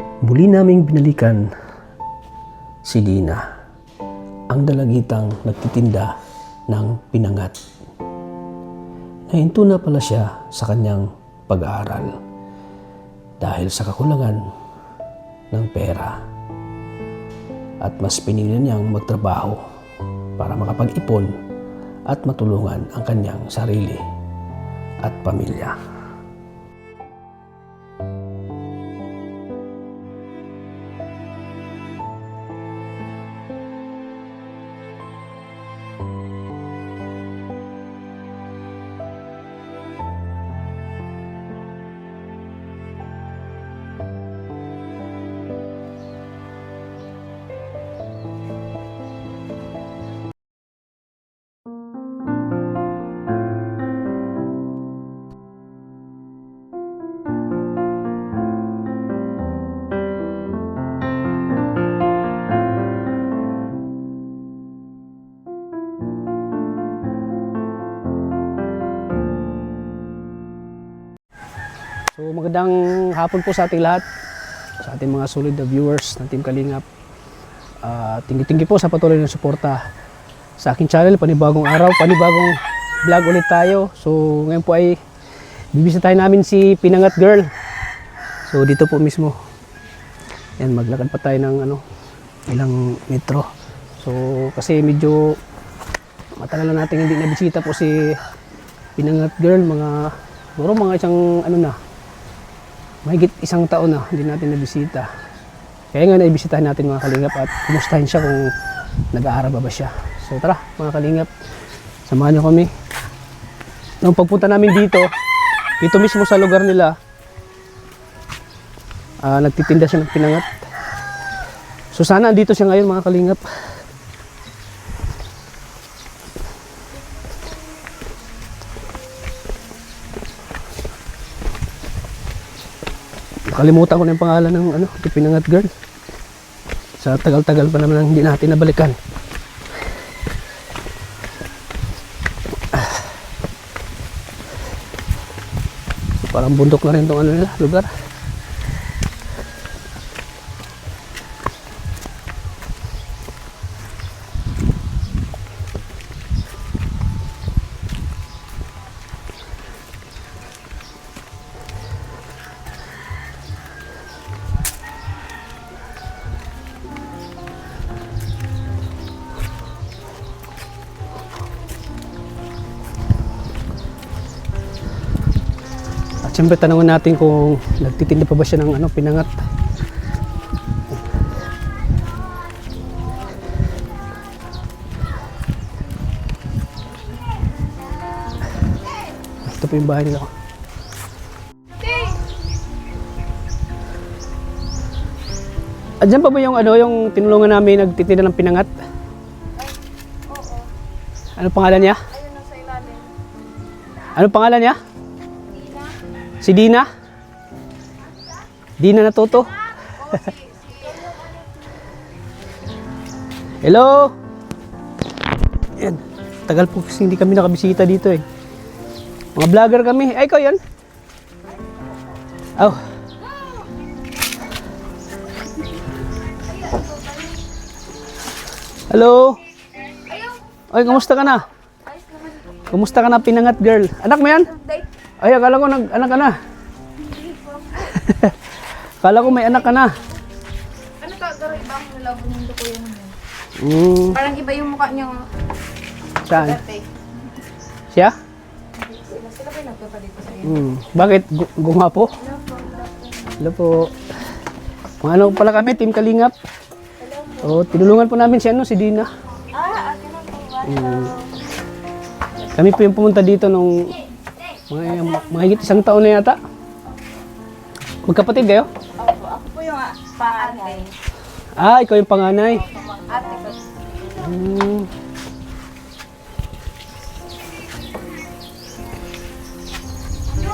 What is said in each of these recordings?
Muli naming binalikan si Dina, ang dalagitang nagtitinda ng pinangat. Nahinto na pala siya sa kanyang pag-aaral dahil sa kakulangan ng pera at mas pinili niyang magtrabaho para makapag-ipon at matulungan ang kanyang sarili at pamilya. So magandang hapon po sa ating lahat, sa ating mga solid na viewers ng Team Kalingap. Tinggi-tinggi po sa patuloy ng suporta sa aking channel. Panibagong araw, panibagong vlog ulit tayo. So ngayon po ay bibisitahin namin si Pinangat Girl. So dito po mismo. Yan, maglakad pa tayo ng ilang metro. So kasi medyo matagal na natin hindi nabisita po si Pinangat Girl. Siguro mga isang mahigit isang taon na hindi natin nabisita. Kaya nga naibisitahin natin mga kalingap at kumustahin siya kung nag-aaral ba siya. So tara mga kalingap, samahan niyo kami. Nung pagpunta namin dito mismo sa lugar nila, nagtitinda siya ng pinangat. So sana andito siya ngayon mga kalingap. Kalimutan ko na yung pangalan ng Pinangat Girl. Sa tagal-tagal pa naman hindi natin nabalikan. Parang bundok na rin itong lugar. Siyempre tanongin natin kung nagtitinda pa ba siya ng pinangat. Ito po yung bahay nila. Diyan pa ba yung tinulungan namin nagtitinda ng pinangat? Oo. Ano pangalan niya? Ayun nasa ilalim. Ano pangalan niya? Si Dina? Dina Natuto? Hello? Yan. Tagal po kasi hindi kami nakabisita dito eh. Mga vlogger kami. Ay, ikaw yan? Oh. Hello? Ay, kamusta ka na? Kamusta ka na, Pinangat Girl? Anak mo yan? Ay, akala ko nag-anak ka na. Akala ko may anak ka na. Ano ka, garo ibang nalabon yung ko yun. Parang iba yung mukha niya. Saan? Dati. Siya? Sila ba yung nagpapalit sa iyo? Bakit? Gumapo? Hello po. Mga pala kami, Team Kalingap. O, tinulungan po namin si Dina. Akin na po. Kami po yung pumunta dito nung mga higit isang taon na yata. Magkapatid kayo? Opo, ako po yung panganay. Ikaw yung panganay. Ate ko.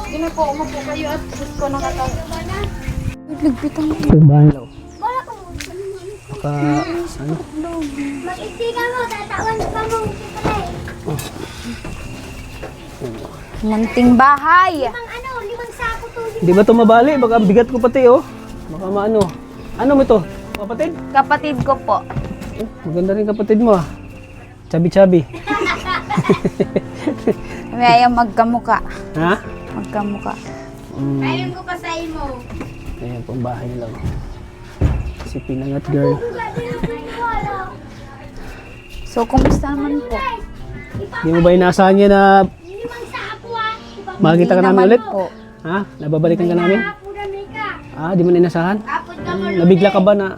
Sige na po, umupo kayo at gusto ko ng katawan. Ligpitan mo. Yung bahay daw. Mag-istiga mo, tatawan pa mo. Munting bahay. Limang sako to. Di ba ito mabali? Baka ang bigat ko pati oh. Baka maano. Ano mo ito? Kapatid? Kapatid ko po. Maganda rin kapatid mo ah. Chabi-chabi. May ayaw magkamuka. Ha? Magkamuka. Ayun ko pa sa imo. Ayan po ang bahay nila. Si Pinangat Girl. So, kumusta naman po? Di mo ba inaasahan niya na makikita ka Hindi namin naman ulit? po. Ha? Nababalikan ka namin? Di mo na inasahan? Nabigla ka ba na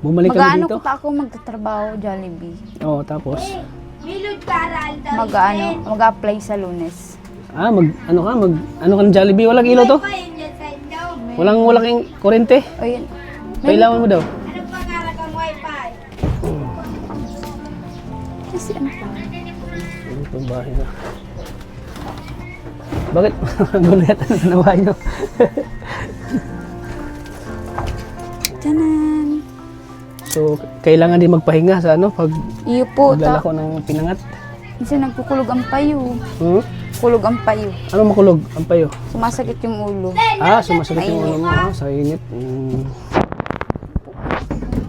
bumalik ka na Mag-ano dito? ko pa ako magtatrabaho, Jollibee. Oo, tapos? Milod karal daw. Mag-apply sa Lunes. Ano ka ng Jollibee? Walang ilaw to? Pa yun dyan sa inyo. Walang kurente? Ayun. Kailangan mo daw? Ano pangarap ang wifi? Kasi ano pa? Ano itong bahay na? Bakit? Gulo yata na nawa nyo. Tanan. So, kailangan din magpahinga sa ano pag Iyo po. maglalako ng pinangat. Kasi nagkukulog ang payo. Hmm? Kulog ang payo. Ano makulog? Ang payo? Sumasakit yung ulo. Sumasakit yung ano mo. Sa init.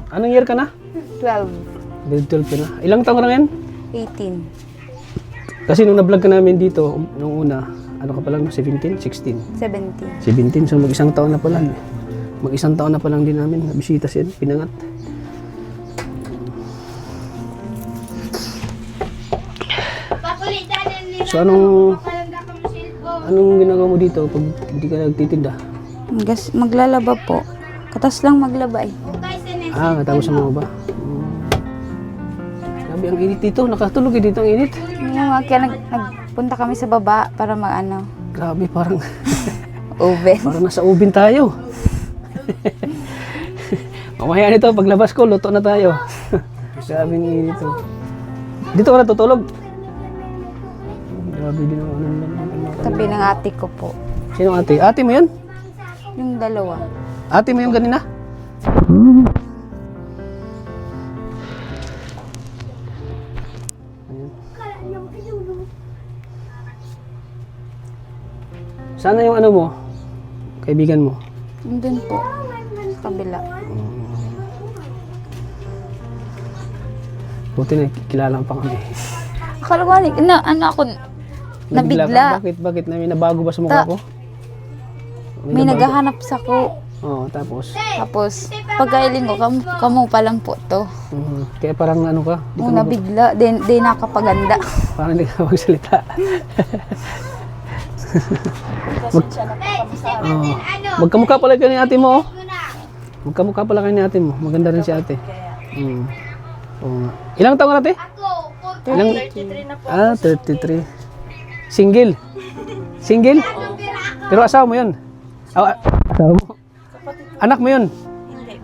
Anong year ka na? 12. Grade 12 ka na. Ilang taon ka na ngayon? 18. Kasi nung na-vlog ka namin dito, nung una, ano ka pa lang, 17? 16? 17. 17, so mag-isang taon na pa lang. Mag-isang taon na pa lang din namin. Nabisita siya, Pinangat. Pakulitan nila. So anong Palangga ka mo cellphone. anong ginagawa mo dito pag hindi ka nagtitinda? Maglalaba po. Katas lang maglaba eh. Ukay sa next. Natapos mo ba? Grabe, ang init dito. Nakatulog eh dito ang init. Yung mga kaya nagpunta kami sa baba para mag-ano. Grabe, parang Oven. parang nasa ubin tayo. Mamaya nito, paglabas ko, luto na tayo. Grabe ang init to. Dito ka natutulog? Grabe din ang ano nila. Tabi ng ate ko po. Sino ate? Ate mo yun? Yung dalawa. Ate mo yung ganina? Sana yung ano mo, kaibigan mo. Doon po. Sa kabila. Buti na kilala pa kami. Akala ko ano ako, nabigla. Bakit? May nabago ba sa mukha ko? May naghahanap sa ko. Oo, tapos. Tapos, pagkailing ko, kamu pa lang po to. Kaya parang ano ka? Di ka Nung nabigla, di nakapaganda. parang hindi ka magsalita. Magkamukha pala kayo ni ate mo. Oh. Magkamukha pala kayo ni ate mo. Maganda rin si ate. Oo nga. Ilang taon ka na ate? Ilang? 33 na po. 33. Single? Single? Pero asawa mo yun? Asawa mo? Anak mo yun? Hindi,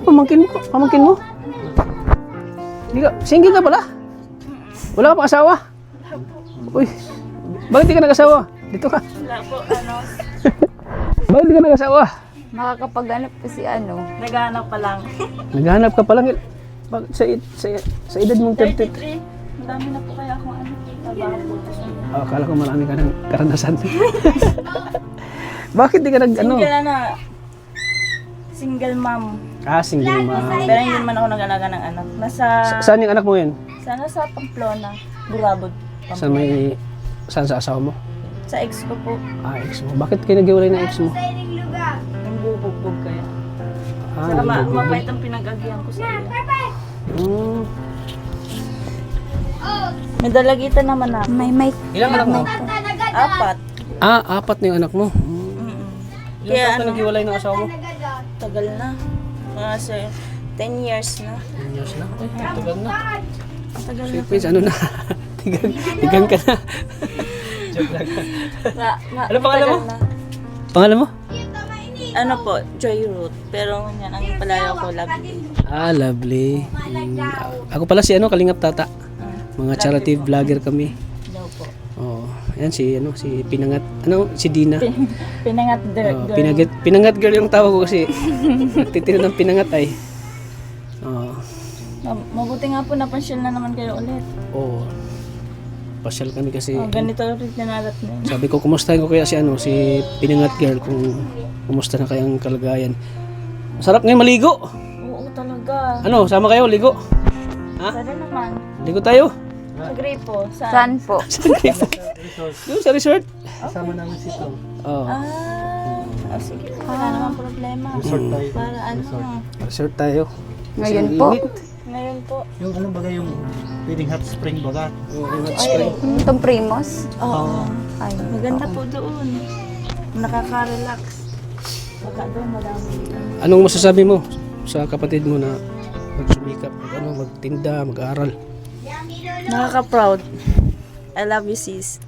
pamangkin. Pamangkin mo? Hindi ka, single ka pala? Wala ka pang asawa? Uy, bakit di ka nag-asawa? Dito ka. Wala po, Bakit di ka nag-asawa? Makakapaghanap kasi ano. naghahanap pa lang. Naghahanap ka pala. Bakit sa edad mong 33? 33. Madami na po kaya akong trabaho po. Akala ko marami ka ng karanasan. Bakit di ka Single na. Single mom. Single mom. Pero hindi naman ako nag-alaga ng anak. Saan yung anak mo yun? Sana sa Pamplona. Burabod. Saan sa asawa mo? Sa ex ko po. Ex mo. Bakit kayo nag-iwalay ng ex mo? Ang bubugbog kaya. Saka Nagbubugbog. mapait ang pinag-agihan ko sa iyo. May dalagitan naman ako. May Ilang anak mo? 4. Apat na yung anak mo. Ilang Kaya taon ka nag-iwalay ng asawa mo? Tagal na. Mga 10 years na. Years na. Tagal na. Tagal So, Prince, ano na? Tigang ka na. Joke lang. Ano pangalan mo? tagal na. Pangalan mo? Ano po, Joy Root. Pero yan, ang palayo ko, Lovely. Lovely. Ako pala si Kalingap Tata. Mga charity vlogger kami. Daw po. Oh, ayan si Pinangat. Si Dina. Pinangat girl. Pinangat girl yung tawag ko kasi nagtitiro ng pinangat ay. Mabuti nga po, napansyal na naman kayo ulit. Pasyal kami kasi Ganito rin nanalat na yun. sabi ko kumustahin ko kaya si Pinangat girl kung Kumusta na kayang kalagayan? Masarap ngayon maligo. Oo talaga. Ano, sama kayo, ligo? Ha? Sana naman. Ligo tayo? Sa Gripo. Saan po? Yung sa resort? Kasama namin si Tom. Oo. Sige. Wala naman problema. Resort tayo. Para ano. Resort tayo. Ngayon po. Ngayon po. Yung ano baga yung pwedeng hot spring baga. Itong Primos. Oo. Ay, Maganda po doon. Nakaka-relax. Baka doon madami. Anong masasabi mo sa kapatid mo na magsumikap, magtinda, mag-aaral? Nakaka-proud. I love you, sis.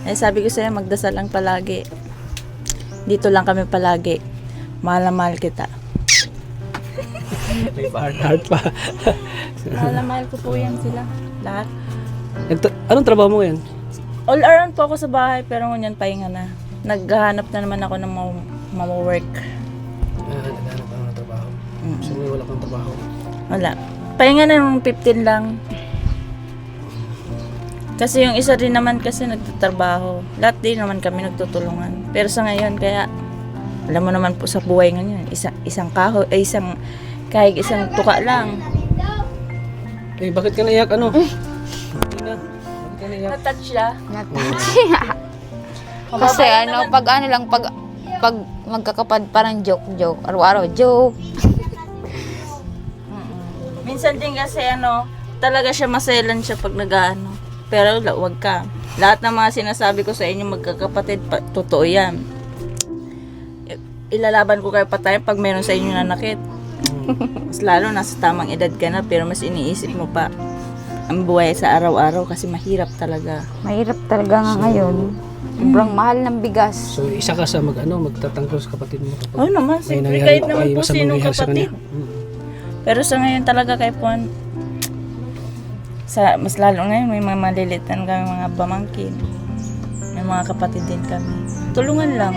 Eh, sabi ko sa'yo, magdasal lang palagi. Dito lang kami palagi. Mahal na mahal kita. Hard pa. Mahal na mahal ko po yan sila. Lahat. Anong trabaho mo ngayon? All around po ako sa bahay, pero ngunyan pahinga na. Naghahanap na naman ako ng work. Naghanap ako ng trabaho. So wala kang trabaho. Wala. Pahinga na nung 15 lang. Kasi yung isa rin naman kasi nagtatrabaho. Lahat din naman kami nagtutulungan. Pero sa ngayon, kaya alam mo naman po sa buhay ngayon, isang kahoy, kahit isang tuka lang. Eh, bakit ka naiyak? Ano? Tina, bakit ka naiyak? Natouch siya. Kasi ano, pag magkakapad parang joke. Araw-araw joke. Minsan din kasi talaga siya maselan siya pag nag-ano. Pero wag ka. Lahat ng mga sinasabi ko sa inyo magkakapatid, totoo yan. Ilalaban ko kayo patay pag meron sa inyo nanakit. Mas lalo nasa tamang edad ka na pero mas iniisip mo pa ang buhay sa araw-araw kasi mahirap talaga. Mahirap talaga nga ngayon. Sobrang mahal ng bigas. So, isa ka sa magtatanggol sa kapatid mo. Kapag Oo naman, may siyempre nangyari- kahit naman may po masamang sinong nangyari sa kapatid. kanya. Pero sa ngayon talaga kay Puan, mas lalo ngayon may mga malilitan kami mga pamangkin. May mga kapatid din kami. Tulungan lang.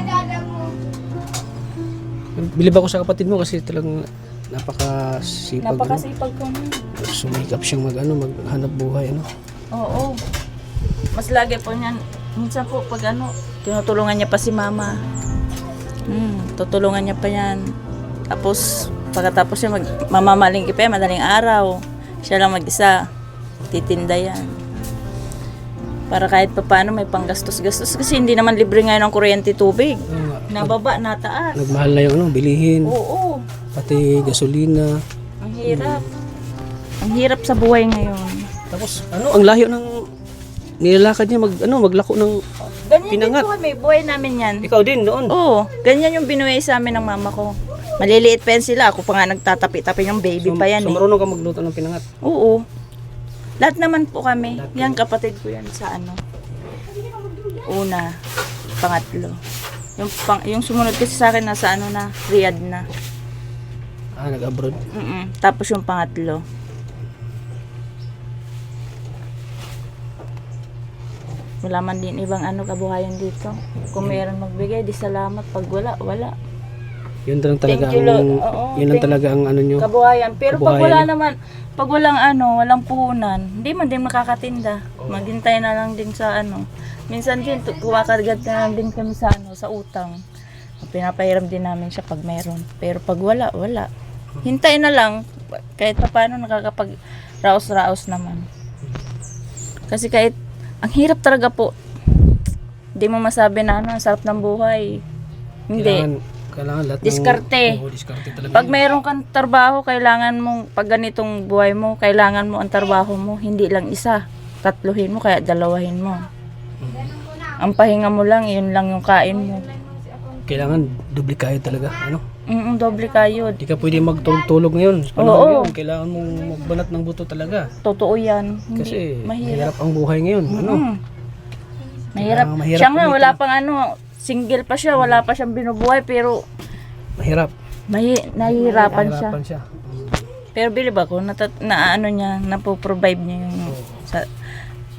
Bilib ako sa kapatid mo kasi talagang napakasipag. Napakasipag ko na. Sumikap siyang maghanap buhay. Oo. Mas lagi po niyan. Minsan po pag tinutulungan niya pa si mama. Tutulungan niya pa yan. Tapos, pagkatapos siya mamamalingki pa yan, madaling araw. Siya lang mag-isa. Titinda yan. Para kahit pa paano may panggastos-gastos. Kasi hindi naman libre ngayon ang kuryente tubig. Nababa, nataas. Nagmahal na yung bilihin, Oo. pati gasolina. Ang hirap. Ang hirap sa buhay ngayon. Tapos ang layo ng nilalakad niya maglako ng Ganyan Pinangat. din po kami. Buhay namin yan. ikaw din noon. Oo. Ganyan yung binuhay sa amin ng mama ko. Maliliit pa yan sila. Ako pa nga nagtatapi-tapi ng baby pa yan So eh. marunong ka magluto ng pinangat. Oo. Lahat naman po kami. Yan kapatid ko yan sa una, pangatlo. Yung sumunod kasi sa akin nasa na, Riyadh na. Nag-abroad. Tapos yung pangatlo. Wala man din ibang kabuhayan dito. Kung mayroon magbigay, di salamat. Pag wala, wala. Yun lang talaga Thank you, Lord. ang Oo, yun lang thank- talaga ang nyo. Kabuhayan. Pero pag Kabuhayan wala niyo. naman, pag walang walang puhunan, hindi man din makakatinda. Maghintay na lang din sa Minsan din, kumakagad na lang din kami sa sa utang. Pinapahiram din namin siya pag meron. Pero pag wala, wala. Hintay na lang. Kahit pa paano nakakapag raos-raos naman. Kasi kahit, ang hirap talaga po. Hindi mo masabi na ang sarap ng buhay. Hindi. Kailangan lahat Diskarte. diskarte talaga. Pag mayroon kang trabaho, kailangan mong, pag ganitong buhay mo, kailangan mo ang trabaho mo, hindi lang isa. Tatluhin mo, kaya dalawahin mo. Ang pahinga mo lang, yun lang yung kain mo. Kailangan doble kayo talaga. Doble kayod. Hindi ka pwede magtulog ngayon. Sa Oo. panahon ngayon, kailangan mong magbanat ng buto talaga. Totoo yan. Hindi, Kasi mahirap. mahirap ang buhay ngayon. Mahirap. Kailangan mahirap Siya nga, kumita. wala pang single pa siya, wala pa siyang binubuhay, pero Mahirap. nahihirapan siya. Mahirapan siya. Pero bilib ako, niya, napoprovide niya yung sa,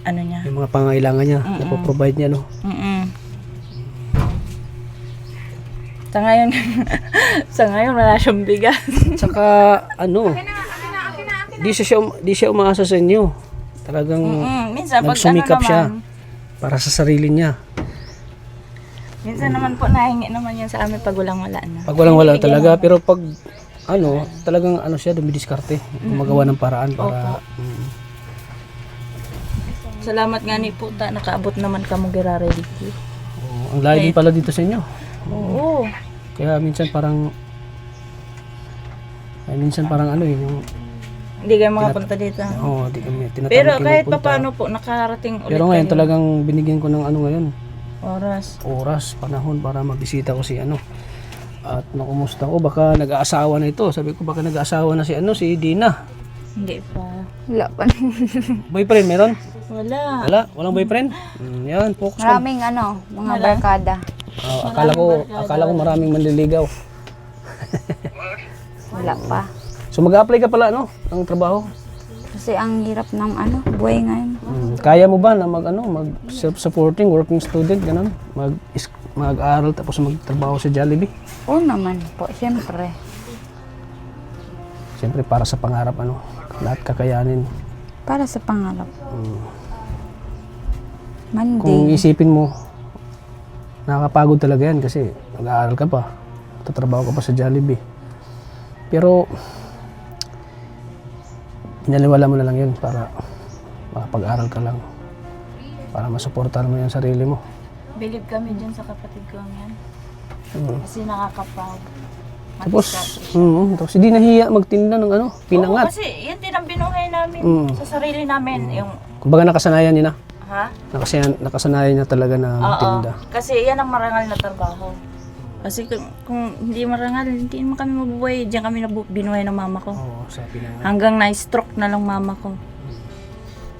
niya. Yung mga pangailangan niya, napoprovide niya, no? Sa ngayon wala siyang bigas. Tsaka, di siya umaasa sa inyo. Talagang Minsan pag nagsumikap siya naman, para sa sarili niya. Minsan naman po nahingi naman yun sa amin pag walang-wala na. Pag walang wala talaga, pero pag ano, talagang ano siya, dumidiskarte. Gumagawa ng paraan para... Salamat nga ni puta, nakaabot naman ka mo girare dito. Ang layo din pala dito sa inyo. Oo. Kaya minsan parang ano yung Hindi kayo makapunta dito. di kami tinatanong Pero kayo kahit magpunta. paano po, nakarating ulit Pero ngayon kayo. talagang binigyan ko ng ano ngayon, Oras. panahon para magbisita ko si ano. At nakumusta ko, baka nag-aasawa na ito. Sabi ko baka nag-aasawa na si Dina. Hindi pa. Wala pa. Boyfriend meron? Wala. Walang boyfriend? Yan, focus ka. Maraming mga barkada. Akala ko maraming manliligaw. Wala pa. So mag-apply ka pala ng trabaho. Kasi ang hirap ng buhay ngayon. Kaya mo ba na mag self-supporting working student ganun? Mag-aral tapos magtrabaho sa Jollibee? Oo naman po, siyempre. Siyempre para sa pangarap lahat kakayanin. Para sa pangarap. Kung Monday. isipin mo, nakakapagod talaga yan kasi nag-aaral ka pa, tatrabaho ka pa sa Jollibee. Pero, pinaliwala mo na lang yun para makapag-aral ka lang. Para masuportahan mo yung sarili mo. Believe kami dyan sa kapatid ko yan. Kasi nakakapag. Tapos hindi nahiya magtinda ng pinangat. Oo, kasi yan din ang binuhay namin sa sarili namin. Yung, Kumbaga nakasanayan niya na. ha? Nakasanayan niya talaga na magtinda. Kasi yan ang marangal na trabaho. Kasi kung hindi marangal, hindi naman kami mabubuhay. Diyan kami binuhay ng mama ko. Oo, sa pinangat. Hanggang na-stroke na lang mama ko.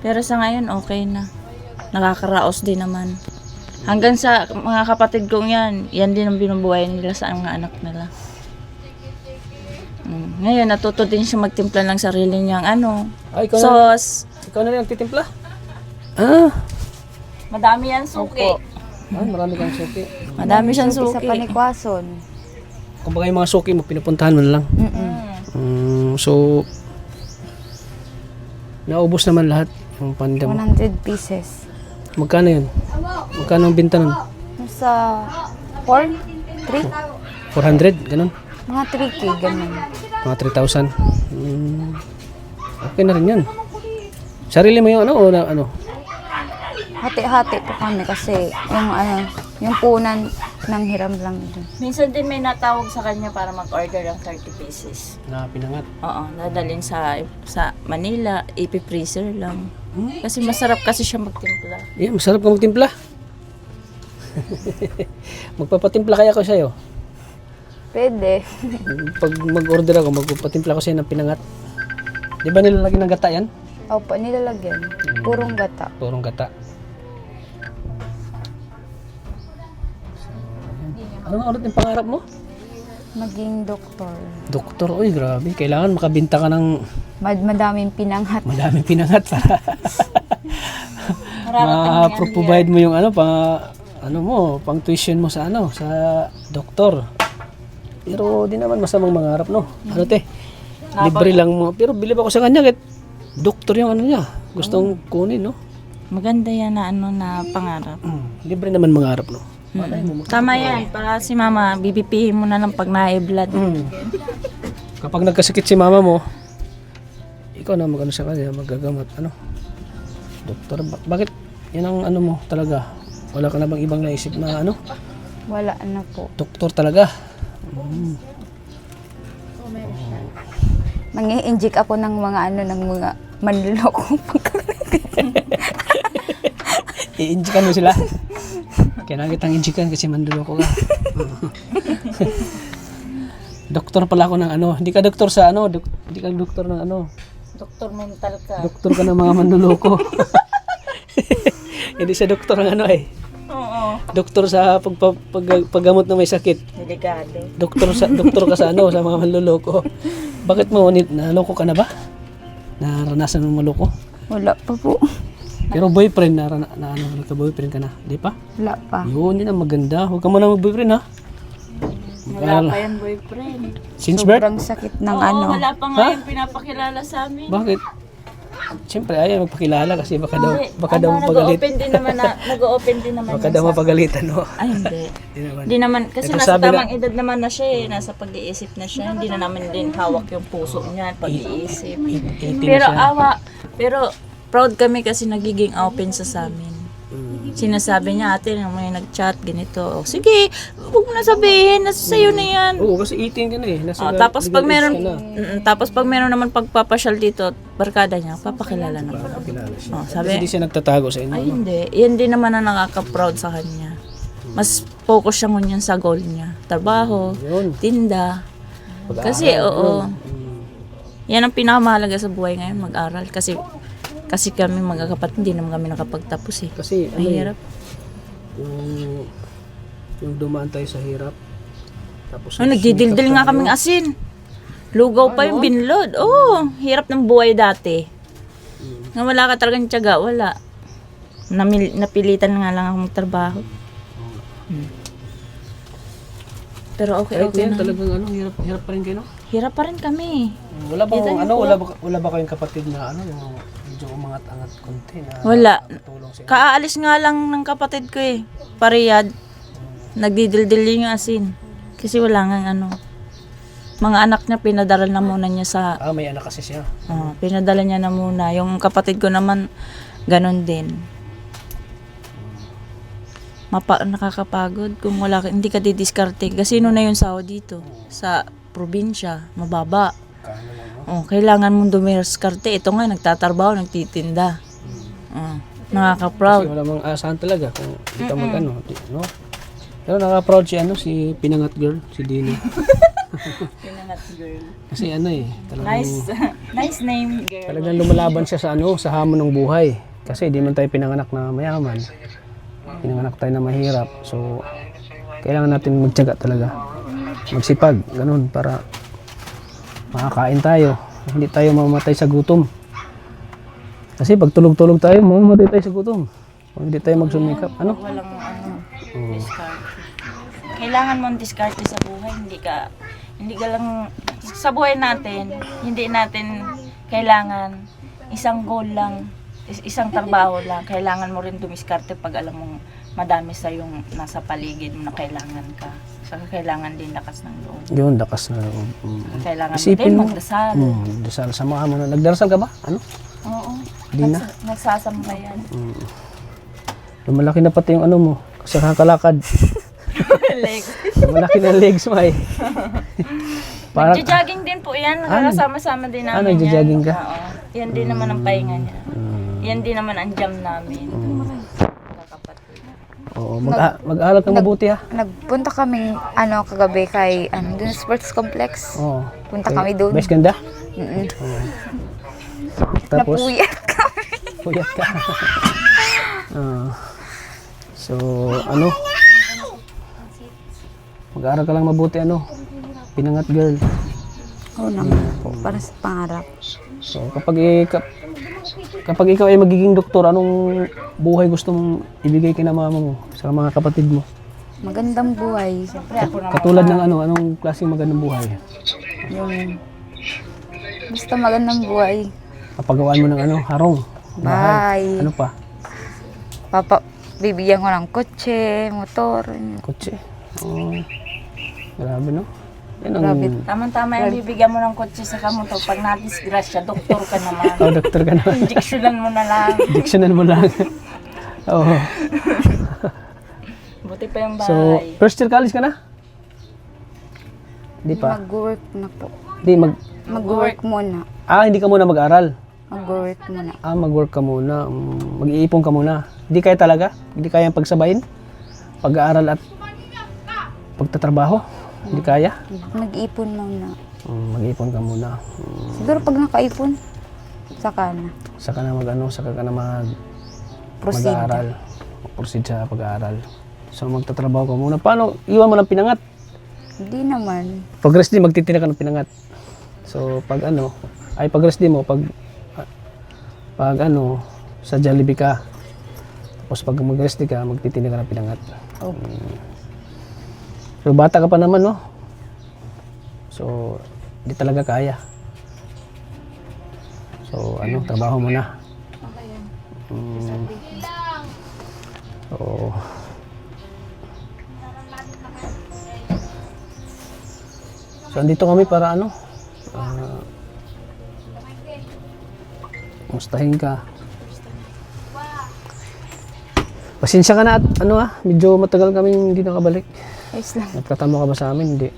Pero sa ngayon, okay na. Nakakaraos din naman. Hanggang sa mga kapatid kong yan din ang binubuhay nila sa mga anak nila. Ngayon, natuto din siya magtimpla ng sarili niyang Ikaw sauce. Ikaw na rin ang titimpla? Madami yan suki. Marami kang suki. Madami siyang Sa suki. panikwason. Kumbaga yung mga suki mo, pinupuntahan mo na lang. So, naubos naman lahat yung pandem. 100 pieces. Magkano yun? Magkano ang binta nun? Sa 4? 3? 400? Ganun? Mga 3K, ganun. Mga 3,000? Okay na rin yun. Sarili mo yung o ano? Hati-hati po kami kasi yung punan ng hiram lang din. Minsan din may natawag sa kanya para mag-order ng 30 pieces. Na pinangat. Oo, dadalhin sa Manila, ipi-freezer lang. Kasi masarap kasi siya magtimpla. Masarap ka magtimpla. Magpapatimpla kaya ko sa'yo. Pwede. Pag mag-order ako, magpapatimpla ko sa'yo ng pinangat. Di ba nilalagyan ng gata yan? Opo, nilalagyan. Purong gata. Purong gata. Ano nga ulit yung pangarap mo? Maging doktor. Doktor, oy grabe. Kailangan makabinta ka ng Madaming pinanghat. madaming pinangat para ma-provide mo yung pang tuition mo sa sa doktor. Pero di naman masamang mangarap, no? Ano te? Libre lang mo. Pero bilib ako sa kanya kahit doktor yung niya. Gustong kunin, no? Maganda yan na pangarap. Libre naman mangarap, no? Tama yan, para si mama, bibipihin mo na lang pag na-blood. Kapag nagkasakit si mama mo, ikaw na magano sa kanya, magagamot, doktor. Bakit? Yan ang mo talaga. Wala ka na bang ibang naisip na Wala na po. doktor talaga. Mangi-inject ako ng mga ng mga manloloko. I-injikan mo sila. Kailangan kitang injikan kasi manduloko ka. Doktor pala ako ng hindi ka doktor sa hindi ka doktor ng Doktor mental ka. doktor ka ng mga manluloko. Hindi siya doktor ng Oo. doktor sa paggamot ng may sakit. Delikado. Doktor ka sa sa mga manluloko. Bakit mo naloko ka na ba? Naranasan mo maloko? Wala pa po. Pero boyfriend boyfriend ka na, di pa? Wala pa. Yun ang maganda. Huwag ka muna mag-boyfriend ha. Wala pa yan boyfriend. Since birth? Sobrang sakit ng Oo, wala pa nga yung pinapakilala sa amin. Bakit? Siyempre, ayaw magpakilala kasi baka daw Nag-open mapagalit. din naman nag-open din naman Baka yan daw sa- mapagalitan, no? Ay, hindi. Hindi naman. Hindi naman, kasi Ito nasa sabi na- tamang edad naman na siya eh. Nasa pag-iisip na siya. Hindi na namin din hawak yung puso niya, pag-iisip. 18 Pero na siya. pero proud kami kasi nagiging open sa amin. Sinasabi niya, ate, may nag-chat, ganito. O, sige, huwag mo na sabihin, nasa sayo na yan. Oo, kasi 18 ka na eh. Nasa Tapos pag legal age meron, ka na. tapos pag meron naman pagpapasyal dito, barkada niya, papakilala na. Kilala siya. Oh, Kasi sabi, hindi siya nagtatago sa inyo. ay no? hindi. Yan din naman ang nakaka-proud sa kanya. Mas focus siya ngunyan sa goal niya. Trabaho, Yun. tinda. Pag-aaral, Kasi, oo. yun. Yan ang pinakamahalaga sa buhay ngayon, mag-aral. Kasi kami magkakapatid, hindi naman kami nakapagtapos eh. Kasi, ano Mahirap. yung dumaan tayo sa hirap. Tapos, Oh, nagdidildil nga kaming asin. Lugaw pa yung binlod. Oo, hirap ng buhay dati. Nga wala ka talagang tiyaga, wala. Napilitan nga lang akong magtrabaho. Pero okay, Kahit okay yan, na. talagang hirap pa rin kayo, no? Hirap pa rin kami. Wala ba, Kita niyo po. wala ba kayong kapatid na yung medyo umangat-angat konti na Wala. tulong sa inyo? Kaalis nga lang ng kapatid ko eh. Pariyad. Nagdidildil yung asin. Kasi wala nga mga anak niya, pinadala na muna niya sa May anak kasi siya. pinadala niya na muna. Yung kapatid ko naman, ganon din. Nakakapagod kung hindi ka didiskarte. Kasi na yung sahod dito sa probinsya, mababa. Kailangan mong dumiskarte. Ito nga, nagtatrabaho, nagtitinda. Nakaka-proud. Kasi wala mang asahan talaga kung hindi ka no? Pero nakaka-proud si Pinangat Girl, si Dina. Pinangat girl. Kasi talagang, Nice name, girl. talagang lumalaban siya sa hamon ng buhay. Kasi di man tayo pinanganak na mayaman. Pinanganak tayo na mahirap. So, kailangan natin magtiyaga talaga. Magsipag, ganun, para makakain tayo. Hindi tayo mamamatay sa gutom. Kasi pag tulog-tulog tayo, mamamatay tayo sa gutom. Kung hindi tayo magsumikap, Walang diskarte. Kailangan mong diskarte sa buhay. Hindi ka lang, sa buhay natin, hindi natin kailangan isang goal lang, isang trabaho lang. Kailangan mo rin dumiskarte pag alam mong madami sa yung nasa paligid mo na kailangan ka. Saka kailangan din lakas ng loob. Yun, lakas na. Kailangan mo Isipin din mo. magdasal. Dasal, samahan mo na. Nagdarasal ka ba? Oo. Di na. Nagsasambayan. Lumalaki na pati yung mo. Kasi nakakalakad. Legs. Lumalaki na legs mo eh. Parang, Nagja-jogging din po yan. Nakakasama-sama din namin nagja-jogging yan. ka? Oo. Yan din naman ang pahinga niya. Yan din naman ang jam namin. Kakapatid. oo, mag-aaral kang mabuti ha. Nagpunta kaming kagabi kay dun sa sports complex. Oo. Punta kami doon. Best ganda? Mm-mm. Tapos, Napuyat kami. puyat ka. So, mag-aaral ka lang mabuti Pinangat Girl. Oo naman po, para sa pangarap. So, kapag ikaw ay magiging doktor, anong buhay gusto mong ibigay kina mama mo sa mga kapatid mo? Magandang buhay. Katulad ng anong klaseng magandang buhay? Yung basta magandang buhay. Papagawaan mo ng harong, Bahay. Ano pa? Bibigyan ko ng kotse, motor. Kotse. Oh. Grabe, no? Yan ang... Grabe. Tama-tama yung bibigyan mo ng kotse sa kamotor. Pag na-disgrasya, doktor ka naman. Oh, doktor ka na. Injeksyonan mo na lang. Dictionan mo lang. Oo. Buti pa yung So, bahay. first year college ka na? Hindi pa. Mag-work na po. Hindi, Mag-work muna. hindi ka muna mag-aral. Mag-work muna. Mag-work ka muna. Mag-iipon ka muna. Hindi kaya talaga? Hindi kaya pagsabayin? Pag-aaral at pagtatrabaho? Hindi kaya? Mag-ipon muna. Mag-iipon ka muna. Siguro pag nakaipon, saka na. Saka na saka ka na Proceed. mag-aaral. Proceed sa pag-aaral. So magtatrabaho ka muna. Paano? Iwan mo lang pinangat. Hindi naman. Pag rest day, magtitinda ka ng pinangat. So pag pag rest day mo, pag sa Jollibee ka. Tapos pag mag-rest day ka, magtitinda ka ng pinangat. Okay. So bata ka pa naman, no? So, di talaga kaya. So, ano, trabaho muna. So, andito kami para ano, mustahin ka. Pasensya ka na at ano medyo matagal kami hindi nakabalik. Ayos lang. Nagtatamo ka ba sa amin? Hindi.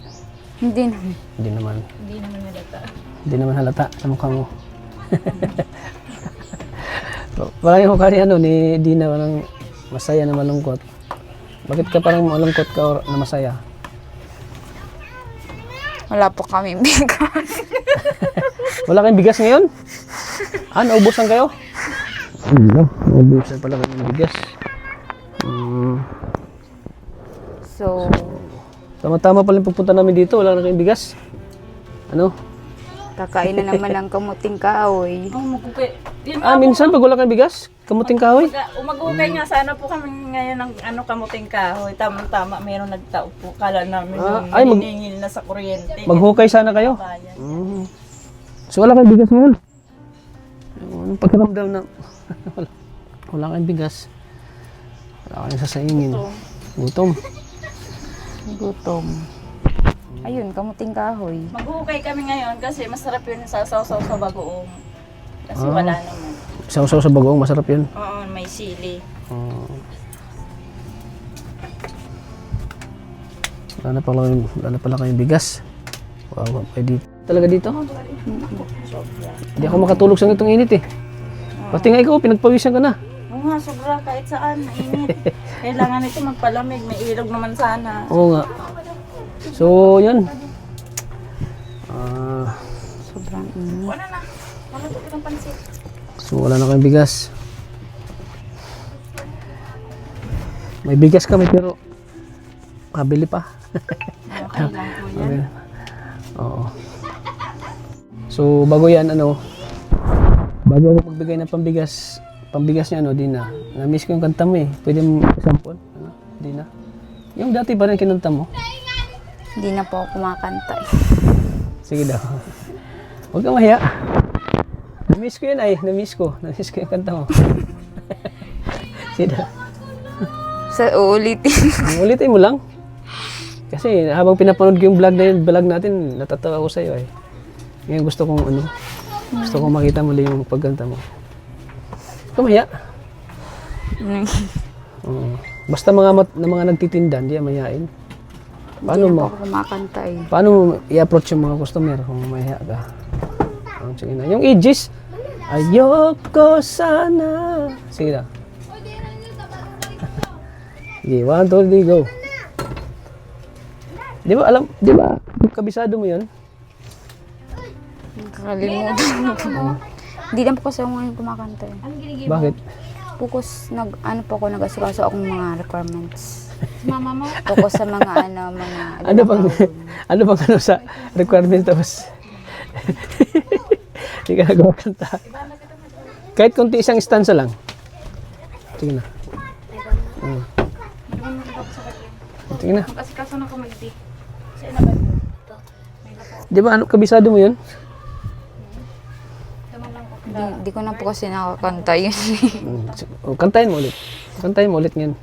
Hindi na. Hindi naman. Hindi naman halata. Hindi naman halata sa mukha mo. Parang yung mukha ni ano, ni Dina, parang masaya na malungkot. Bakit ka parang malungkot ka or na masaya? Wala po kami bigas. Wala kayong bigas ngayon? Naubusan kayo? Ano? Naubusan pala kayo ng bigas. So, Tama-tama pala yung pupunta namin dito. Wala na kayong bigas. Ano? kakain na naman ng kamuting kahoy. Oh, magukay. Yun Minsan pag wala kayong bigas, kamuting kahoy. Umagukay nga sana po kami ngayon ng kamuting kahoy. Tamang-tama, mayroong nagtao po. Kala namin yung hiningil na sa kuryente. Maghukay sana kayo. Bayan. So wala kayong bigas ngayon? Anong pagkaramdam na wala kayong bigas? Wala kayong sasaingin. Gutom. Gutom. Ayun, kamuting kahoy. Maghukay kami ngayon kasi masarap yun sa sausaw sa bagoong. Kasi wala naman. Sausaw sa bagoong, masarap yun. Oo, may sili. Wala na pala kayong bigas. Wow, pwede talaga dito? Hindi ako makatulog sa itong init eh. Pati nga ikaw, pinagpawisan ka na. Oo nga, sobra kahit saan, mainit. Kailangan ito magpalamig, may ilog naman sana. Oo nga. So, yan. Sobrang init. Wala na, wala ito itong pansit. So, wala na kayong bigas. May bigas kami pero kabili pa. Okay lang po yan. Okay. Oo. So, bago yan, bago ako magbigay ng pambigas niya, Dina, na-miss ko yung kanta mo eh. Pwede mo sample, Dina? Yung dati pa rin kinanta mo. Hindi na po ako kumakanta eh. Sige daw. Huwag kang mahiya. Na-miss ko yun ay, na-miss ko yung kanta mo. Sige daw. Sa uulitin. Ulitin mo lang. Kasi habang pinapanood ko yung vlog natin, natatawa ako sa'yo eh. Ngayon gusto kong makita muli yung pagkanta mo. Kumaya. Basta mga nagtitinda, hindi mahihain. Paano Hindi na mo? po ako kumakanta eh. Paano mo i-approach yung mga customer kung mahiha ka? Sige na. Yung ages, ayoko sana. Sige na. Sige, 1, 2, 3, go. Di ba, kabisado mo yun? Nakakalimutan ko. Hindi na po kasi ako ngayon kumakanta eh. Bakit? Focus, po ako nag-asikaso akong mga requirements. Mama mo? Focus sa mga Ano bang sa requirement tapos? Hindi ka nagawa kanta. Kahit konti isang stanza lang. Sige na. Sige na. Asikaso na kumagdi. Di ba kabisado mo yun? Di ko na po kasi nakakanta yun. Kantahin mo ulit. Kantahin mo ulit ngayon.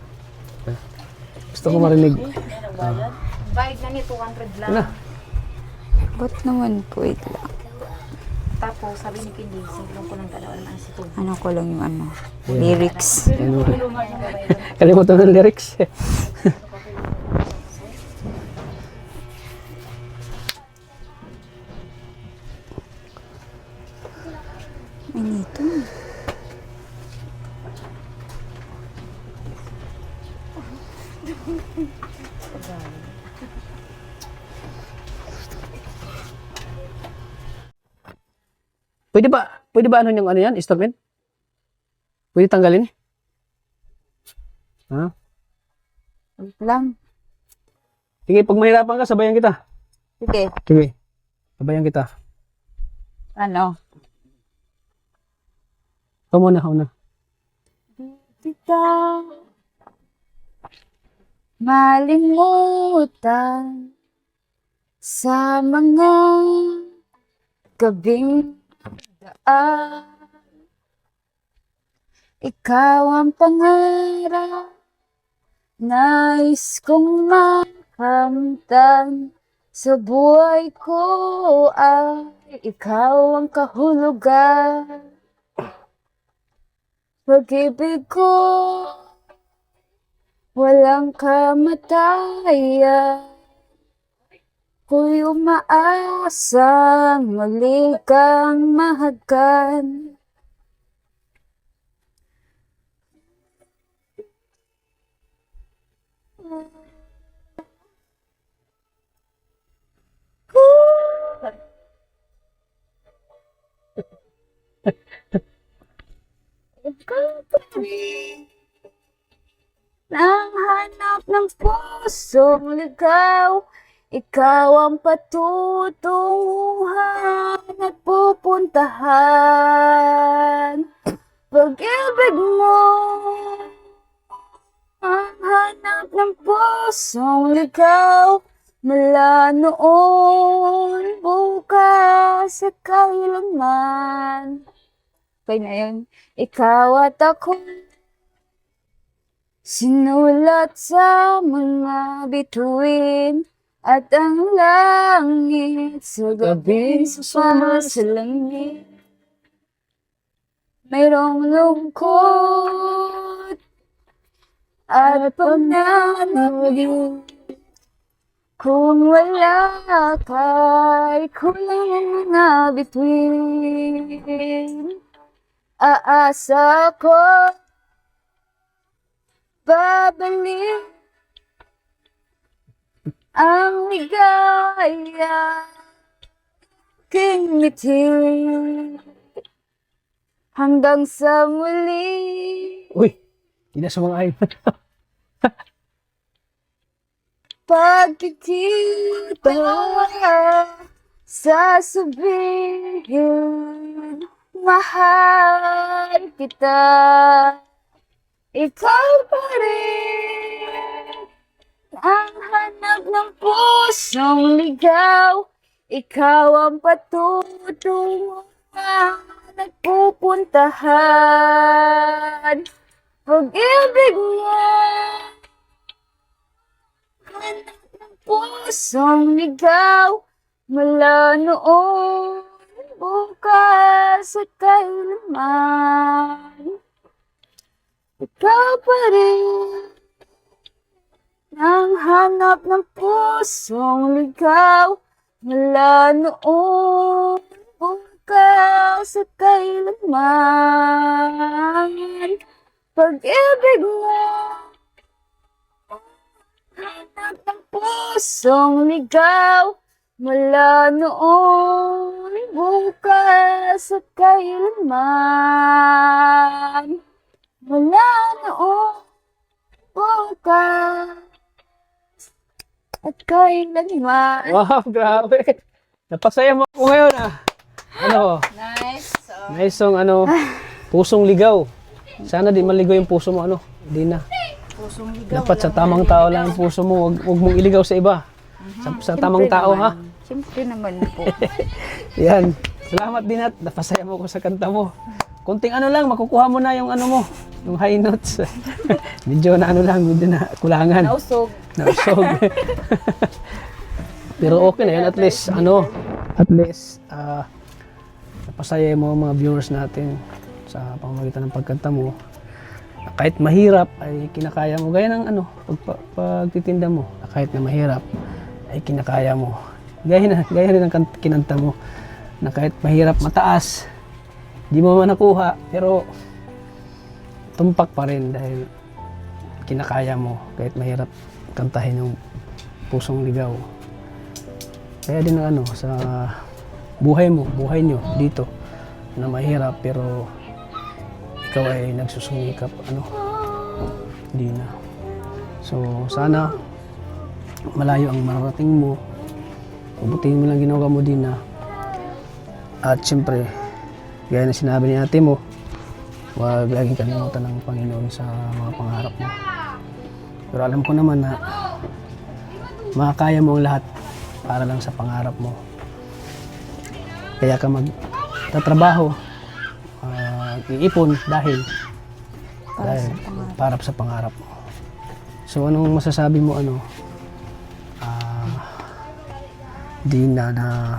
Gusto ko marinig. Bayad na ni 200 lang. Ano? Ba't naman po lang? Tapos sabi ni Kindi, silong ko ng dalawa naman si Tubo. Ano ko lang yung lyrics. Kalimutan mo ng lyrics. Ay, nito. Pwede ba yung yan? Installment? Pwede tanggalin? Ha? Lang. Sige, pag mahirapan ka, sabayan kita. Sige. Sige. Sabayan kita. Ano? Ikaw muna. Kita malimutan sa mga gabing Ikaw ang pangarap, nais kong makamtan. Sa buhay ko ay ikaw ang kahulugan. Pag-ibig ko, walang kamatayan. Ko'y umaasang muli kang mahagan. Ikaw pa rin ang hanap ng pusong ligaw. Ikaw ang patutunguhan at pupuntahan. Pag-ibig mo ang hanap ng pusong ligaw. Mula noon, bukas at kailanman. Okay na yun. Ikaw at ako, sinulat sa mga bituin. At ang langit sa gabi sumasalangit. Mayroong lungkot at pananabig. Kung wala ka'y kulang ang mga bituin. Aasa ko babalik ang ligaya king ngiti hanggang sa muli. Uy, hindi na sumang-ayon. Pagkikita sasabihin mahal kita. Ikaw pa rin ang hanap ng pusong ligaw. Ikaw ang patutunguhan at pupuntahan. Pag-ibig mo, hanap ng pusong ligaw. Mula noon, bukas at kailanman. Ikaw pa rin ang hanap ng pusong ligaw. Mula noon, bukas at kailanman. Pag-ibig mo, hanap ng pusong ligaw. Mula noon, bukas at kailanman. Mula noon, bukas at kailanman. Wow, grabe. Napasaya mo ako ngayon ah. Ano? Nice. Nice song ano, pusong ligaw. Sana di maligaw yung puso mo ano. Hindi na. Pusong ligaw. Dapat sa tamang tao lang yung puso mo. Huwag mong iligaw sa iba. Sa tamang tao ha. Siyempre naman po. Yan. Salamat din at napasaya mo ko sa kanta mo. Kunting ano lang, makukuha mo na yung ano mo, yung high notes. Medyo na ano lang, medyo na kulangan. Nausog. Nausog. Pero okay na yun, at least napasaya mo ang mga viewers natin sa pamamagitan ng pagkanta mo. Kahit mahirap ay kinakaya mo, gaya ng ano, pagtitinda mo, kahit na mahirap ay kinakaya mo. Gaya rin ang kinanta mo, na kahit mahirap mataas, di mo man nakuha, pero tumpak pa rin dahil kinakaya mo kahit mahirap kantahin yung pusong ligaw. Kaya din ang ano, sa buhay mo, buhay nyo dito, na mahirap pero ikaw ay nagsusumikap, ano, di na. So sana malayo ang mararating mo, pabutiin mo lang ginawa mo din na. At siyempre, gaya na sinabi ni ate mo, huwag laging kalimutan ng Panginoon sa mga pangarap mo. Pero alam ko naman na makakaya mo ang lahat para lang sa pangarap mo. Kaya ka tatrabaho, iipon dahil para sa pangarap mo. So anong masasabi mo Dina, na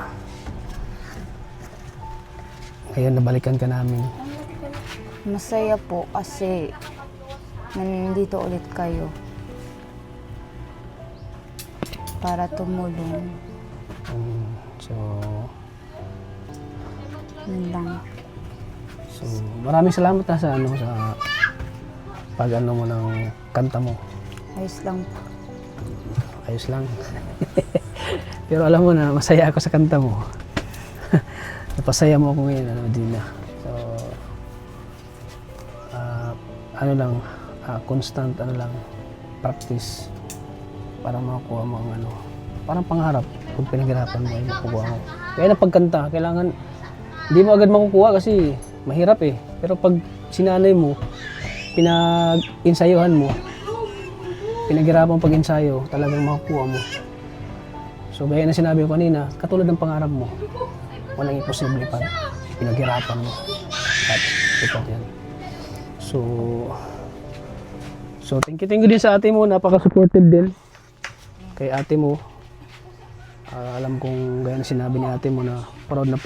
ngayon nabalikan ka namin? Masaya po kasi nandito ulit kayo para tumulong. So Yun lang. Maraming salamat na sa pag mo ng kanta mo. Ayos lang po. Ayos lang. Pero alam mo na masaya ako sa kanta mo. Napasaya mo ako ngayon, Dina. So constant practice para makuha mo ang parang pangarap. Kung pinaghirapan mo ay makukuha mo. Kaya na pagkanta, kailangan hindi mo agad makukuha kasi mahirap eh. Pero pag sinanay mo, pinag-insayuhan mo, pinaghirapan pag-ensayo, talagang makukuha mo. So gaya na sinabi ko kanina, katulad ng pangarap mo, walang imposible pag pinaghirapan mo. At ito yan. So thank you din sa ate mo, napaka-supportive din. Kay ate mo, alam kong gaya na sinabi ni ate mo na proud na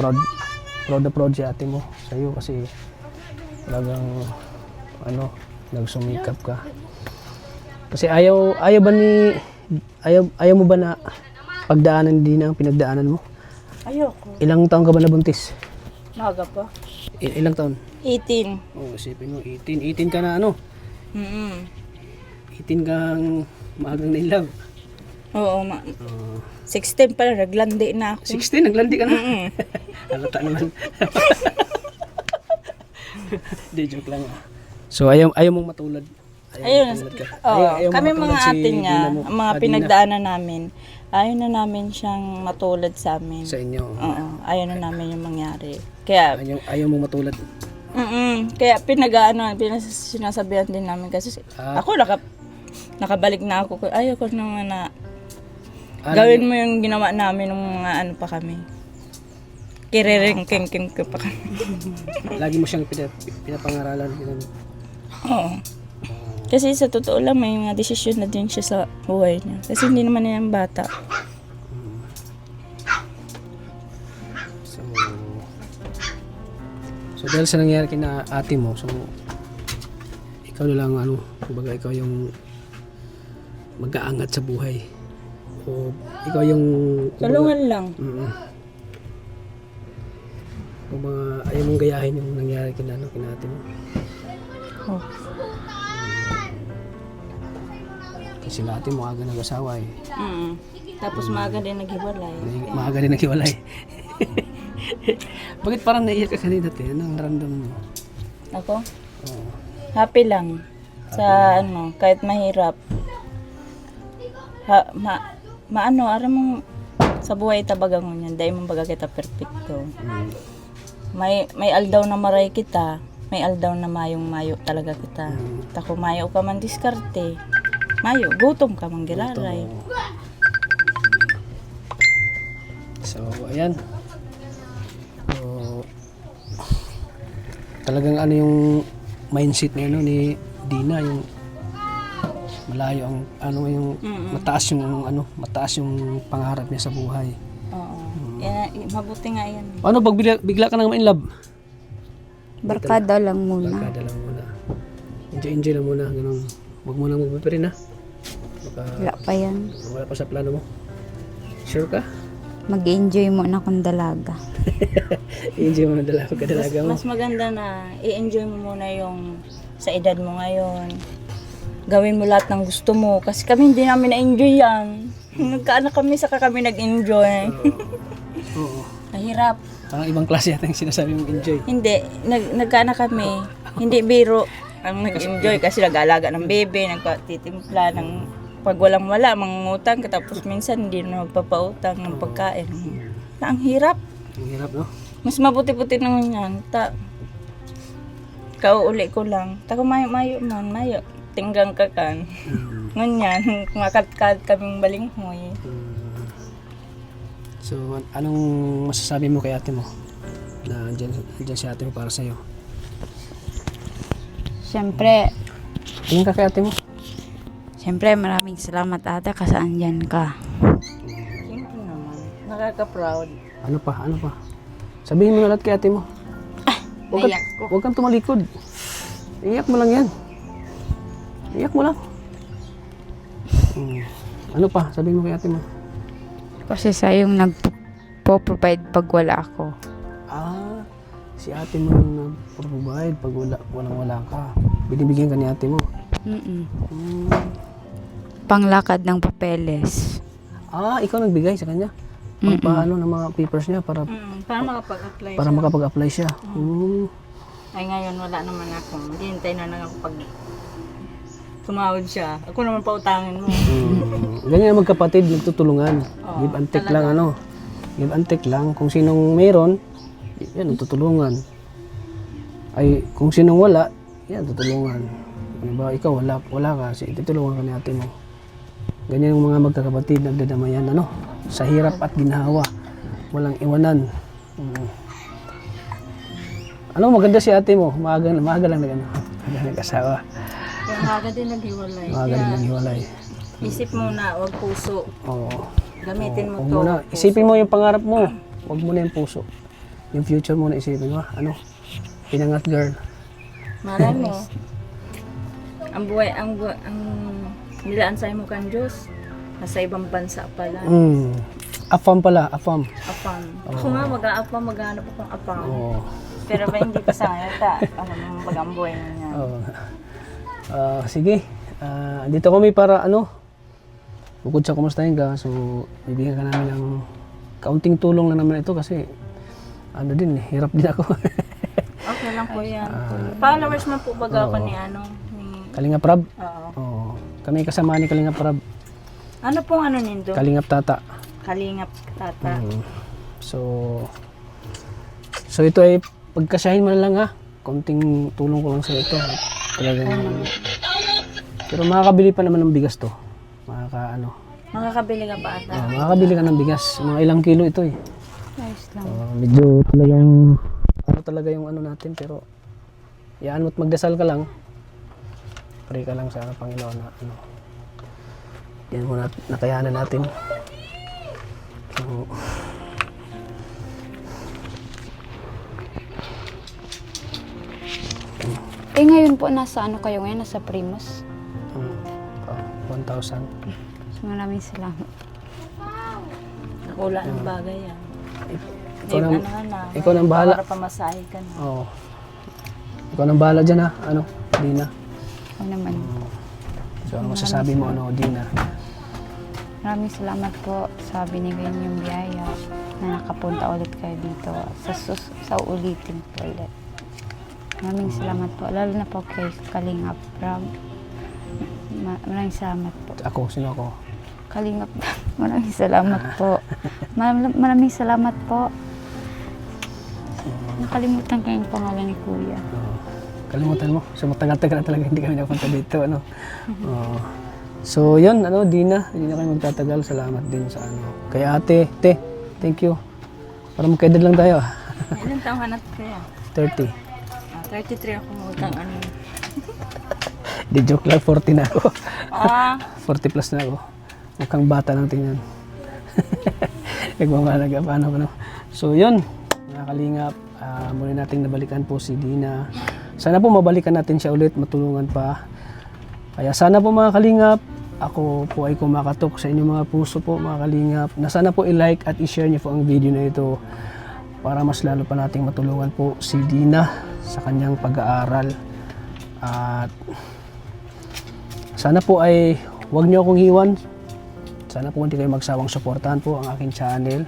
proud si ate mo sa iyo kasi talagang nagsumikap ka. Kasi ayaw mo ba na pagdaanan din ang pinagdaanan mo? Ayoko. Ilang taon ka ba nabuntis? Maga pa. Ilang taon? 18. Oh, isipin mo, 18 ka na 18 kang maagang na in love. Oo, 16 pa na, naglandi na ako. 16, naglandi ka na? Halata naman. Di, joke lang. So, ayaw mong matulad. Ayun, kami mga ate niya, Dina mo, ang mga Dina. pinagdaanan namin, ayaw na namin siyang matulad sa amin. Sa inyo. Oo, ayaw na namin yung mangyari. Kaya, Ayaw mong matulad. kaya sinasabihan din namin kasi ako nakabalik na ako. Ayaw ko naman na gawin mo yung ginawa namin nung mga pa kami. Kirereng-keng-keng pa kami. Lagi mo siyang pinapangaralan. Oo. Kasi sa totoo lang, may mga desisyon na din siya sa buhay niya. Kasi hindi naman niya yung bata. So dahil sa nangyari kina ate mo, so ikaw na lang kumbaga ikaw yung mag-aangat sa buhay. O ikaw yung Tulungan lang. Kumbaga ayaw mong gayahin yung nangyari kina ate mo. Oh. Kasi ate mo aga nag-asawa eh. Tapos maaga din naghiwalay. Maaga din naghiwalay. Bakit parang naiyak ka kanina te? Anong naramdaman mo? Ako? Happy lang. Sa kahit mahirap. Aram mo sa buhay tabagang ngunyan, dahil mong baga kita perfecto. May aldaw na maray kita, may aldaw na mayo talaga kita. Tako mayo ka man diskarte. Mayo, gutom ka man giraray. So, ayan. So, talagang yung mindset ni Dina, yung malayo ang yung mataas yung pangarap niya sa buhay. Oo. Mabuti nga yan. Paano pag bigla ka nang ma-in love? Barkada lang muna. Barkada lang muna. Enjoy lang muna, ganun. Huwag mo lang magpapirin ha. Wala pa yan. Wala pa sa plano mo. Sure ka? Mag-enjoy mo na kung dalaga. Enjoy mo na dalaga mo. Mas maganda na i-enjoy mo muna yung sa edad mo ngayon. Gawin mo lahat ng gusto mo. Kasi kami hindi namin na-enjoy yan. Nagkaanak kami, saka kami nag-enjoy. Oo. Mahirap. Parang ibang klase yata yung sinasabi mong enjoy. Hindi. Nagkaanak kami. Hindi biro ang nag-enjoy kasi nag-alaga ng bebe, nagpatitimpla ng pag walang-wala, mangungutang. Tapos minsan hindi na magpapautang ng pagkain. Ang hirap. Ang hirap, no? Mas mabuti-buti naman yan. Kauuli ko lang. Tako mayo man, mayo. Tinggang ka kan. Ngunyan, kumakat-kat kaming balinghoy. So, anong masasabi mo kay ate mo? na andyan si ate mo para sa'yo. Siyempre, Tingin ka kay ate mo. maraming salamat ate kasi andyan ka. Siyempre naman. Nakaka-proud. Ano pa? Sabihin mo na lahat kay ate mo. Naiyak ko. Huwag kang tumalikod. Iyak mo lang yan. Iyak mo lang. Ano pa? Sabihin mo kay ate mo. Kasi siya yung nagpo-provide pag wala ako. Si ate mo yung nag-provide pag wala ka. Binibigyan ka ni ate mo. Panglakad ng papeles. Ikaw nagbigay sa kanya? Paano ng mga papers niya para Para makapag-apply para siya. makapag-apply siya. Ay ngayon wala naman ako. Maghihintay na lang ako pag tumawad siya. Ako naman pautangin mo. Ganyan ang magkapatid, nagtutulungan. Give and take lang ano. Give and take lang. Kung sinong mayroon, yan, nagtutulungan. Ay, kung sinong wala, yan, tutulungan. Diba, ikaw wala ka, tutulungan ka ni ate mo. Ganyan yung mga magkakapatid, nagdadamayan, ano, sa hirap at ginhawa. Walang iwanan. Ano, maganda si ate mo. Maaga lang nag-asawa. Kaya maaga din naghiwalay. Maaga din naghiwalay. Isip mo na, huwag puso. Oo. Gamitin mo Huwag to. mo na. Isipin mo yung pangarap mo. Huwag mo na yung puso. Yung future mo na isipin mo. Ano? Pinangat girl. Malay mo. Ang nilaan sa'yo mo kang Diyos. Nasa ibang bansa pala. Afam pala. Afam. Apam. Ako nga mag-aapam, maghanap akong apam. Oo. Pero ba hindi pa sa ngayon, alam mo, mag-amboy na niya. Oo. Sige. Dito kami para ano. Bukod sa kumustahin ka. So, bibigyan ka namin ng kaunting tulong na naman ito kasi ano din, hirap din ako. Okay lang po yan. Followers man po baga ako ni Kalinga Prab. Oo. Oo. Kami kasama ni Kalinga Prab. Ano pong ano nindo? Kalingap Tata. Kalingap tata. So ito ay pagkasyahin mo na lang ha. Konting tulong ko lang sa ito. Talagang pero makakabili pa naman ng bigas to. Makakabili ka ba ata? Makakabili ka ng bigas. Mga ilang kilo ito eh. Ayos lang. Medyo talagang talaga yung ano natin pero yaan mo't magdasal ka lang. Pray ka lang sa Panginoon na ano. Yan mo nakayanan natin. So, Ngayon po nasa ano kayo ngayon? Nasa Primus. 1,000. So, maraming salamat. Wala ng bagay yan. Ikaw nang bahala. Para pamasahe ka na. Oo. Ikaw nang bahala dyan ha. Ano? Dina. Ako naman. So, ano masasabi mo ano, Dina? Maraming salamat po sa binigay niyong biyaya na nakapunta ulit kayo dito. Sa ulitin po ulit. Maraming salamat po. Lalo na po kay Kalingap Prab. Maraming salamat po. Ako, sino ako? Kalingap. Maraming salamat po. Maraming salamat po. Nakalimutan ko yung pangalan ni Kuya. Kalimutan mo. So, matagal-tagal na talaga hindi kami napunta dito. Ano? So, yun, ano, Dina. Hindi na kayo magtatagal. Salamat din sa ano. Kaya ate, thank you. Para magkaedad lang tayo. Ilan taong hanap kaya? 30. 33 ako utang ano. Di joke lang, 40 na ako. 40 plus na ako. Mukhang bata lang tingnan. Nagmamalaga pa ano. So, yun. Mga kalingap, muli nating nabalikan po si Dina. Sana po mabalikan natin siya ulit, matulungan pa. Kaya sana po mga kalingap, ako po ay kumakatok sa inyong mga puso po mga kalingap, na sana po i-like at i-share niyo po ang video na ito para mas lalo pa nating matulungan po si Dina sa kanyang pag-aaral. At sana po ay huwag niyo akong hiwan. Sana po hindi kayo magsawang suportahan po ang aking channel.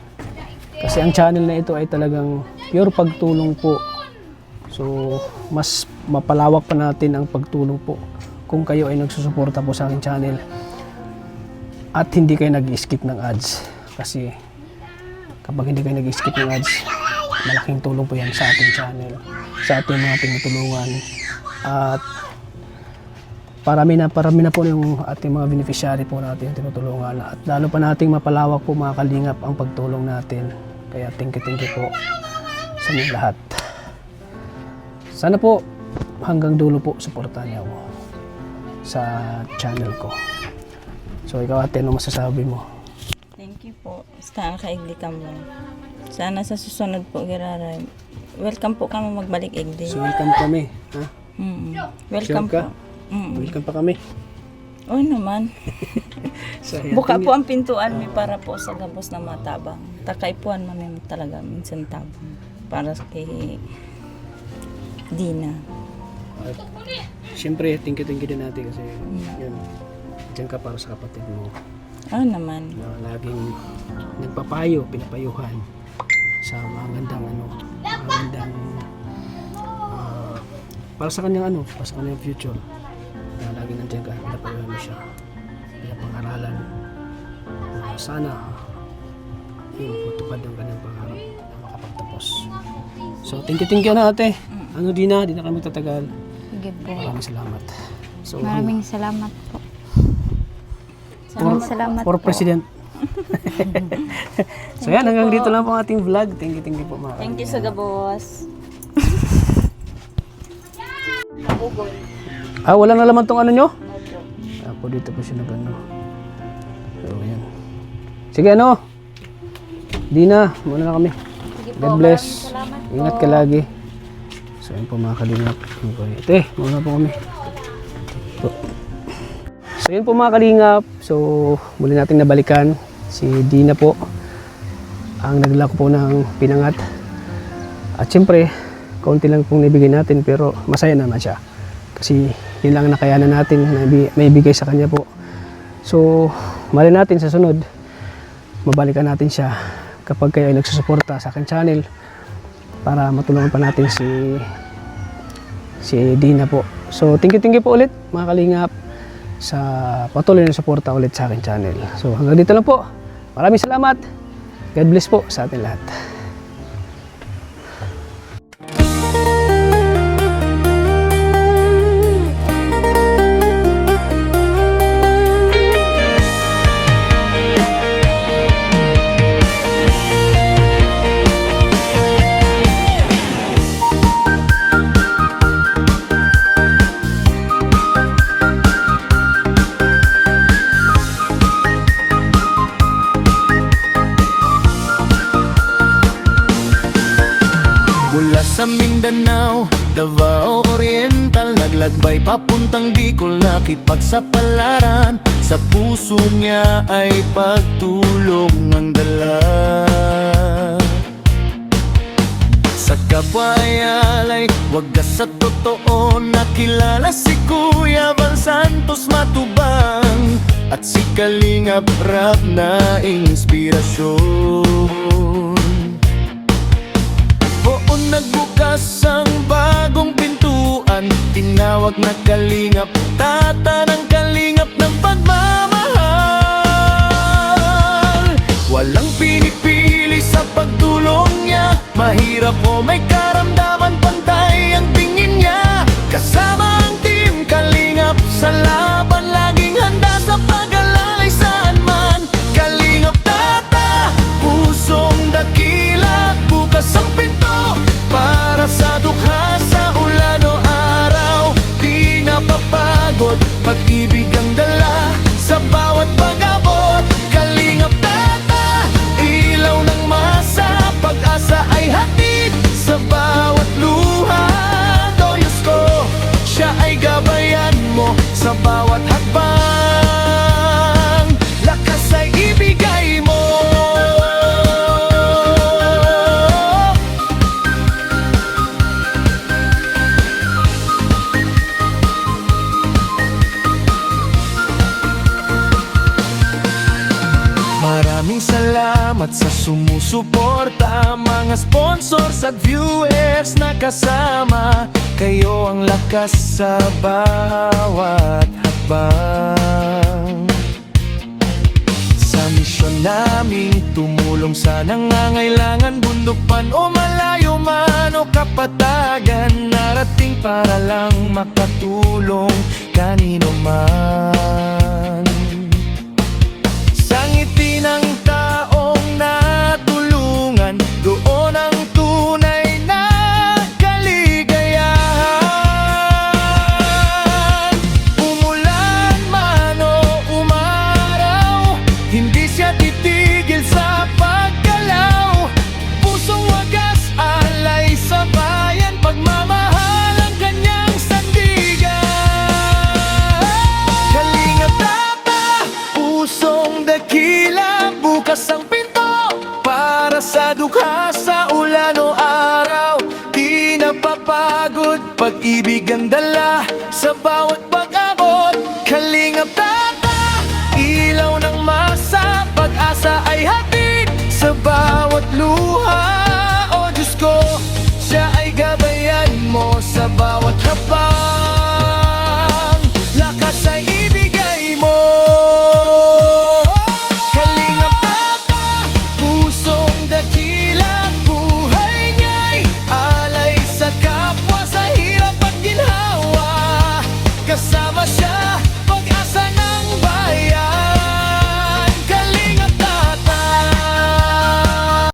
Kasi ang channel na ito ay talagang pure pagtulong po. So, mas mapalawak pa natin ang pagtulong po kung kayo ay nagsusuporta po sa aking channel at hindi kayo nag-skip ng ads. Kasi kapag hindi kayo nag-skip ng ads, malaking tulong po yan sa ating channel, sa ating mga tinutulungan. At parami na po yung ating mga beneficiary po natin tinutulungan. At lalo pa nating mapalawak po mga kalingap ang pagtulong natin. Kaya thank you po sa inyo lahat. Sana po hanggang dulo po suportahan niyo ako sa channel ko. So ikaw ate, ano masasabi mo? Thank you po. Basta nakaigli ka mo. Sana sa susunod po, Giraray. Welcome po kami magbalik igli. So welcome kami. Ha? Welcome Sure ka? po. Welcome pa kami. Oo naman. So, ayan, Buka tingin- po ang pintuan mi para po sa gabos na matabang. Takay po mami talaga minsan tabang. Para kay Dina. Siyempre, thank you din natin kasi yun, dyan ka para sa kapatid mo Oo naman. na laging nagpapayo, pinapayuhan sa magandang magandang para sa kanyang para sa kanyang future na laging nandiyan ka, pinapayuhan mo siya, pinapangaralan na sana yun, matupad ang kanyang pangarap na makapagtapos. So, thank you na ate. Di na kami tatagal. Sige po. Maraming salamat. So, Maraming salamat po. Maraming salamat for po. President. So yan, hanggang dito lang po ang ating vlog. Thank you po mga Thank you sa gabos. wala na laman tong ano nyo? Ako dito po siya nag-ano. So yan. Sige Dina, muna na kami. God bless. Ingat ka lagi. So yan po mga kalingap. Ate, muna po kami. Ito. So yun po mga kalingap. So muli nating nabalikan si Dina po, ang naglako po ng pinangat. At siyempre, kaunti lang pong nabigay natin pero masaya naman siya. Kasi yun lang nakayanan natin na may bigay sa kanya po. So, mali natin sa sunod, mabalikan natin siya kapag kayo ay nagsusuporta sa akin channel para matulungan pa natin si Dina po. So, thank you po ulit mga kalingap sa patuloy na suporta ulit sa akin channel. So, hanggang dito lang po. Maraming salamat. God bless po sa atin lahat. Mula sa Mindanao, Davao Oriental, naglagbay papuntang Bicol, nakipagsapalaran. Sa puso niya ay pagtulong ng dala. Sa kapwa ay alay, wagas sa totoo, nakilala si Kuya Val Santos Matubang at si Kalingap Rap na inspirasyon. Oo, nagbukas ang bagong pintuan, tinawag na Kalingap, tata ng Kalingap ng pagmamahal. Walang pinipili sa pagtulong niya, mahirap o may karamdaman, pantay ang tingin niya. Kasama ang team Kalingap sa laban, laging handa sa pag-alalay saan man. Kalingap tata, pusong dakila, bukas ang pinto para sa dukha, sa ulan o araw. Di napapagod, pag-ibig ang dala sa bawat pag-abot. Kalingap tata, ilaw ng masa, pag-asa ay hatid sa bawat luha. Diyos ko, siya ay gabayan mo sa bawat hakbang, lakas ay ibigay mo. Maraming salamat sa sumusuporta, mga sponsors at viewers na kasama. Kayo ang lakas sa bawat hakbang. Sa misyon naming tumulong sa nangangailangan, bundok man o malayo man o kapatagan, narating para lang makatulong kanino man. Sa ngiti ng taong natulungan, doon ang tunay dukha sa ulan o araw, di napapagod, pag-ibig ang dala sa bawat pag-abot. Kalingap Tata, ilaw ng masa, pag-asa ay hatid sa bawat luha. O Diyos ko, siya ay gabayan mo sa bawat hakbang, lakas ay ibigay mo. Kalingap Tata, pusong dakila